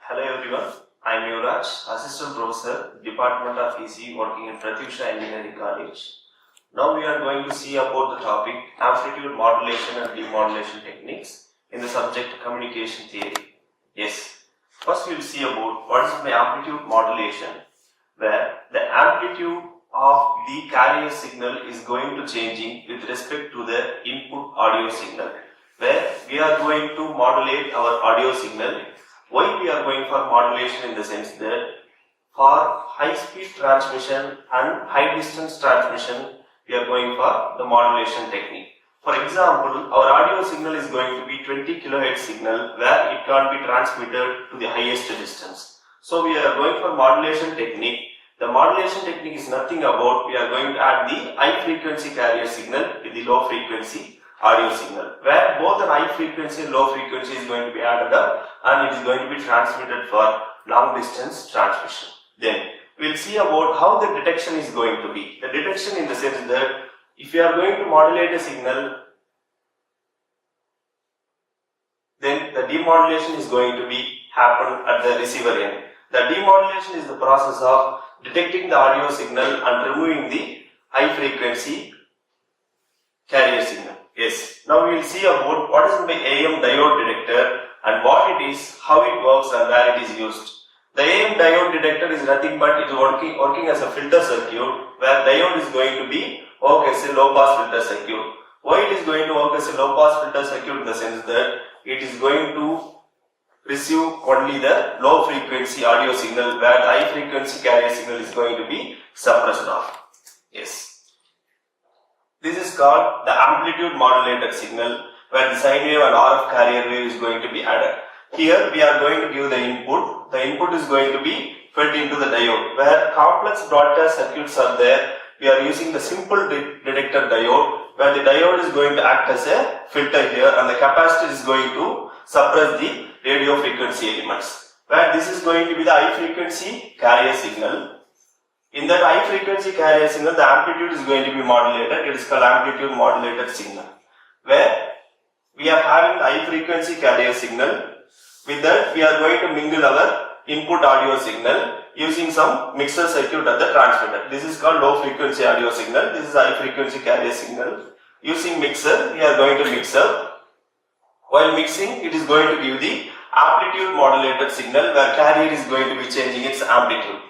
Hello everyone, I am Yuvraj, Assistant Professor, Department of EC working in Prathyusha Engineering College. Now we are going to see about the topic amplitude modulation and demodulation techniques in the subject communication theory. Yes, first we will see about what is the amplitude modulation, where the amplitude of the carrier signal is going to changing with respect to the input audio signal, where we are going to modulate our audio signal. Why we are going for modulation? In the sense that for high speed transmission and high distance transmission we are going for the modulation technique. For example, our audio signal is going to be 20 kHz signal where it can be transmitted to the highest distance. So we are going for modulation technique. The modulation technique is nothing about we are going to add the high frequency carrier signal with the low frequency audio signal, where both an high frequency and low frequency is going to be added up and it is going to be transmitted for long distance transmission. Then we will see about how the detection is going to be. The detection in the sense that if you are going to modulate a signal, then the demodulation is going to be happen at the receiver end. The demodulation is the process of detecting the audio signal and removing the high frequency carrier signal. Yes, now we will see about what is the AM diode detector and what it is, how it works and where it is used. The AM diode detector is nothing but it is working as a filter circuit, where diode is going to be work as a low pass filter circuit. Why it is going to work as a low pass filter circuit? In the sense that it is going to receive only the low frequency audio signal, where the high frequency carrier signal is going to be suppressed off. Yes. This is called the amplitude modulated signal, where the sine wave and RF carrier wave is going to be added. Here we are going to give the input. The input is going to be fed into the diode. Where complex broadcast circuits are there, we are using the simple detector diode, where the diode is going to act as a filter here and the capacitor is going to suppress the radio frequency elements. Where this is going to be the high frequency carrier signal. In that high frequency carrier signal, the amplitude is going to be modulated. It is called amplitude modulated signal, where we are having the high frequency carrier signal. With that, we are going to mingle our input audio signal using some mixer circuit at the transmitter. This is called low frequency audio signal. This is high frequency carrier signal. Using mixer, we are going to mix up. While mixing, it is going to give the amplitude modulated signal, where carrier is going to be changing its amplitude.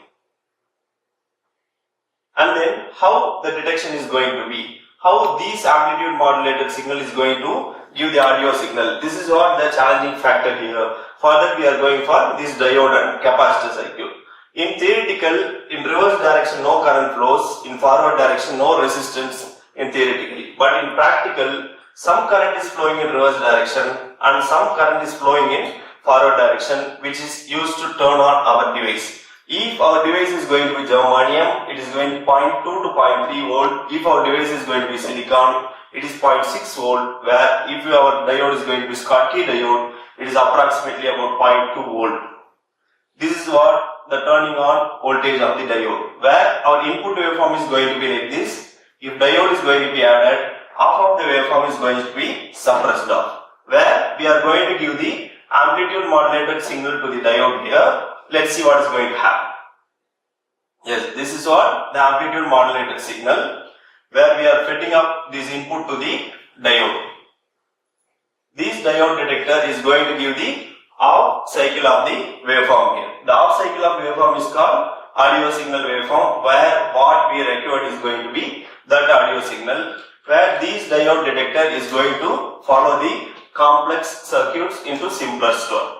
And then how the detection is going to be, how this amplitude modulated signal is going to give the audio signal. This is what the challenging factor here. For that we are going for this diode and capacitor circuit. In theoretical, in reverse direction no current flows, in forward direction no resistance in theoretically. But in practical, some current is flowing in reverse direction and some current is flowing in forward direction, which is used to turn on our device. If our device is going to be germanium, it is going to 0.2 to 0.3 volt. If our device is going to be silicon, it is 0.6 volt. Where if our diode is going to be Schottky diode, it is approximately about 0.2 volt. This is what the turning on voltage of the diode. Where our input waveform is going to be like this. If diode is going to be added, half of the waveform is going to be suppressed off. Where we are going to give the amplitude modulated signal to the diode here. Let's see what is going to happen. Yes, this is what the amplitude modulated signal, where we are fitting up this input to the diode. This diode detector is going to give the off cycle of the waveform here. The off cycle of waveform is called audio signal waveform, where what we record is going to be that audio signal, where this diode detector is going to follow the complex circuits into simpler store.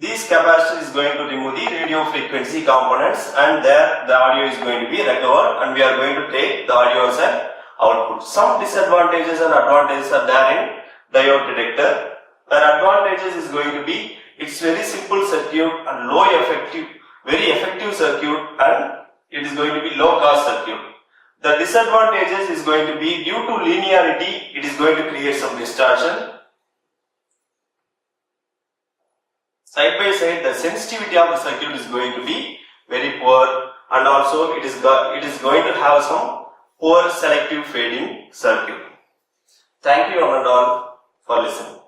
This capacitor is going to remove the radio frequency components, and there the audio is going to be recovered and we are going to take the audio as an output. Some disadvantages and advantages are there in diode detector. The advantages is going to be it's very simple circuit and very effective circuit, and it is going to be low cost circuit. The disadvantages is going to be due to linearity, it is going to create some distortion. Side by side, the sensitivity of the circuit is going to be very poor, and also it is going to have some poor selective fading circuit. Thank you one and all for listening.